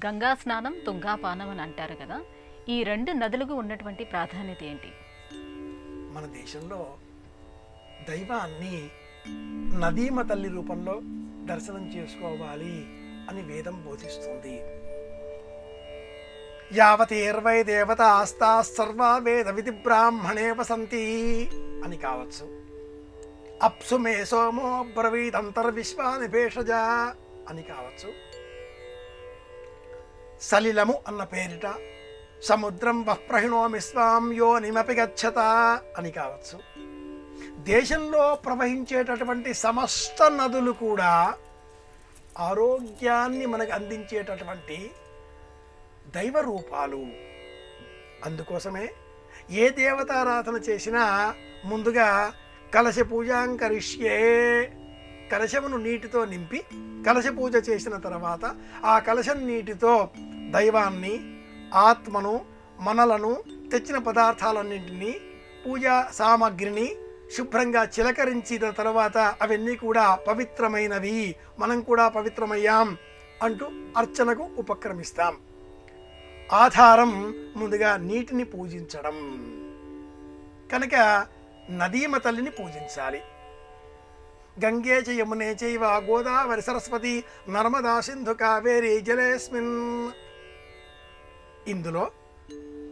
గంగా స్నానం, తుంగాపానం అని అంటారు కదా. ఈ రెండు నదులకు ఉన్నటువంటి ప్రాధాన్యత ఏంటి? మన దేశంలో దైవాన్ని నదీమ తల్లి రూపంలో దర్శనం చేసుకోవాలి అని వేదం బోధిస్తుంది. యావతేర్వై దేవత ఆస్తా సర్వా వేద విధి బ్రాహ్మణే వసంతి అని కావచ్చు. అప్సు మే సోమో బ్రవీదంతర్విశ్వాని భేషజ అని కావచ్చు. సలిలము అన్న పేరిట సముద్రం వఃప్రహిణోమి స్వాం యోనిమపి గచ్చత అని కావచ్చు. దేశంలో ప్రవహించేటటువంటి సమస్త నదులు కూడా ఆరోగ్యాన్ని మనకు అందించేటటువంటి దైవ రూపాలు. అందుకోసమే ఏ దేవతారాధన చేసినా ముందుగా కలశ పూజాంకరిష్యే, కలశమును నీటితో నింపి కలశ పూజ చేసిన తర్వాత ఆ కలశం నీటితో దైవాన్ని, ఆత్మను, మనలను, తెచ్చిన పదార్థాలన్నింటినీ, పూజా సామాగ్రిని శుభ్రంగా చిలకరించిన తర్వాత అవన్నీ కూడా పవిత్రమైనవి, మనం కూడా పవిత్రమయ్యాం అంటూ అర్చనకు ఉపక్రమిస్తాం. ఆధారం ముందుగా నీటిని పూజించడం కనుక నదీమ తల్లిని పూజించాలి. గంగే చ యమునే చైవ గోదావరి సరస్వతి నర్మదా సింధు కావేరి జలేస్మిన్. ఇందులో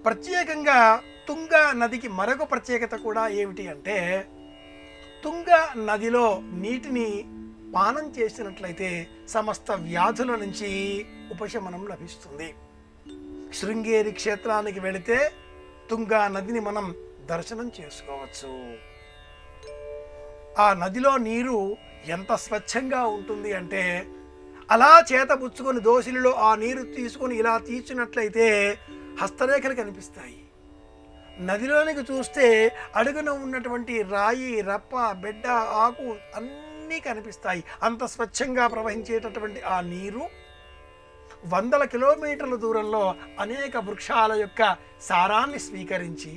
ప్రత్యేకంగా తుంగా నదికి మరొక ప్రత్యేకత కూడా ఏమిటి అంటే, తుంగా నదిలో నీటిని పానం చేసినట్లయితే సమస్త వ్యాధుల నుంచి ఉపశమనం లభిస్తుంది. శృంగేరి క్షేత్రానికి వెళితే తుంగా నదిని మనం దర్శనం చేసుకోవచ్చు. ఆ నదిలో నీరు ఎంత స్వచ్ఛంగా ఉంటుంది అంటే, అలా చేతబుచ్చుకొని దోసిలిలో ఆ నీరు తీసుకొని ఇలా తీసినట్లయితే హస్తరేఖలు కనిపిస్తాయి. నదిలోనికి చూస్తే అడుగున ఉన్నటువంటి రాయి, రప్ప, బిడ్డ, ఆకు అన్నీ కనిపిస్తాయి. అంత స్వచ్ఛంగా ప్రవహించేటటువంటి ఆ నీరు వందల కిలోమీటర్ల దూరంలో అనేక వృక్షాల యొక్క సారాన్ని స్వీకరించి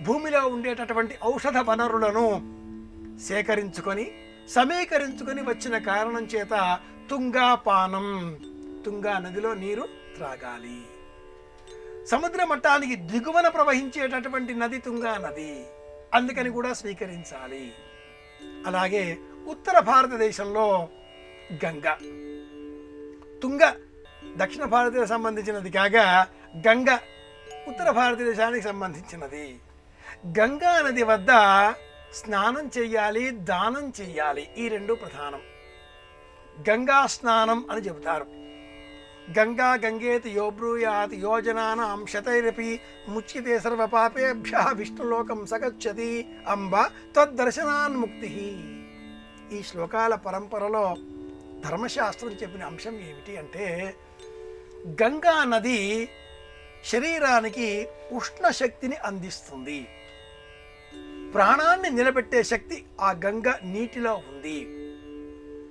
భూమిలో ఉండేటటువంటి ఔషధ వనరులను సేకరించుకొని సమీకరించుకొని వచ్చిన కారణం చేత తుంగాపానం, తుంగా నదిలో నీరు త్రాగాలి. సముద్ర మట్టానికి దిగువన ప్రవహించేటటువంటి నది తుంగా నది, అందుకని కూడా స్వీకరించాలి. అలాగే ఉత్తర భారతదేశంలో గంగ, తుంగ దక్షిణ భారతదేశానికి సంబంధించినది కాగా గంగ ఉత్తర భారతదేశానికి సంబంధించినది. గంగా నది వద్ద స్నానం చెయ్యాలి, దానం చెయ్యాలి. ఈ రెండు ప్రధానం. గంగా స్నానం అని చెబుతారు. గంగా గంగేతి యోబ్రూయాతి యోజనానాం శతైరపి ముచ్యతే సర్వ పాపేభ్యః విష్ణులోకం సగచ్చతి అంబ తద్దర్శనాన్ముక్తి. ఈ శ్లోకాల పరంపరలో ధర్మశాస్త్రం చెప్పిన అంశం ఏమిటి అంటే, గంగా నది శరీరానికి ఉష్ణ శక్తిని అందిస్తుంది. ప్రాణాన్ని నిలబెట్టే శక్తి ఆ గంగ నీటిలో ఉంది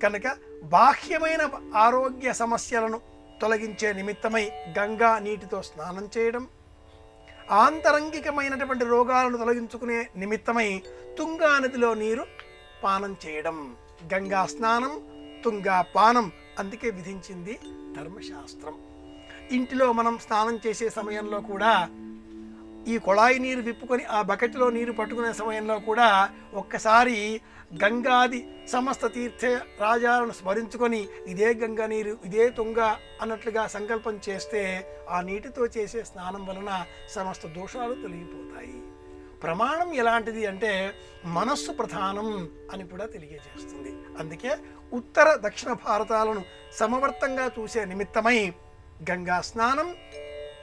కనుక బాహ్యమైన ఆరోగ్య సమస్యలను తొలగించే నిమిత్తమై గంగా నీటితో స్నానం చేయడం, ఆంతరంగికమైనటువంటి రోగాలను తొలగించుకునే నిమిత్తమై తుంగా నదిలో నీరు పానం చేయడం. గంగా స్నానం, తుంగా పానం అందుకే విధించింది ధర్మశాస్త్రం. ఇంటిలో మనం స్నానం చేసే సమయంలో కూడా ఈ కొళాయి నీరు విప్పుకొని ఆ బకెట్లో నీరు పట్టుకునే సమయంలో కూడా ఒక్కసారి గంగాది సమస్త తీర్థ రాజాలను స్మరించుకొని ఇదే గంగా నీరు, ఇదే తుంగ అన్నట్లుగా సంకల్పం చేస్తే ఆ నీటితో చేసే స్నానం వలన సమస్త దోషాలు తొలగిపోతాయి. ప్రమాణం ఎలాంటిది అంటే మనస్సు ప్రధానం అని కూడా తెలియజేస్తుంది. అందుకే ఉత్తర దక్షిణ భారతాలను సమవర్తంగా చూసే నిమిత్తమై గంగా స్నానం,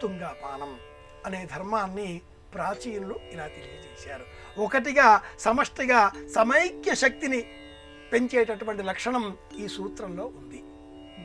తుంగాపానం అనే ధర్మాన్ని ప్రాచీనులు ఇలా తెలియజేశారు. ఒకటిగా సమష్టిగా సమైక్య శక్తిని పెంచేటటువంటి లక్షణం ఈ సూత్రంలో ఉంది.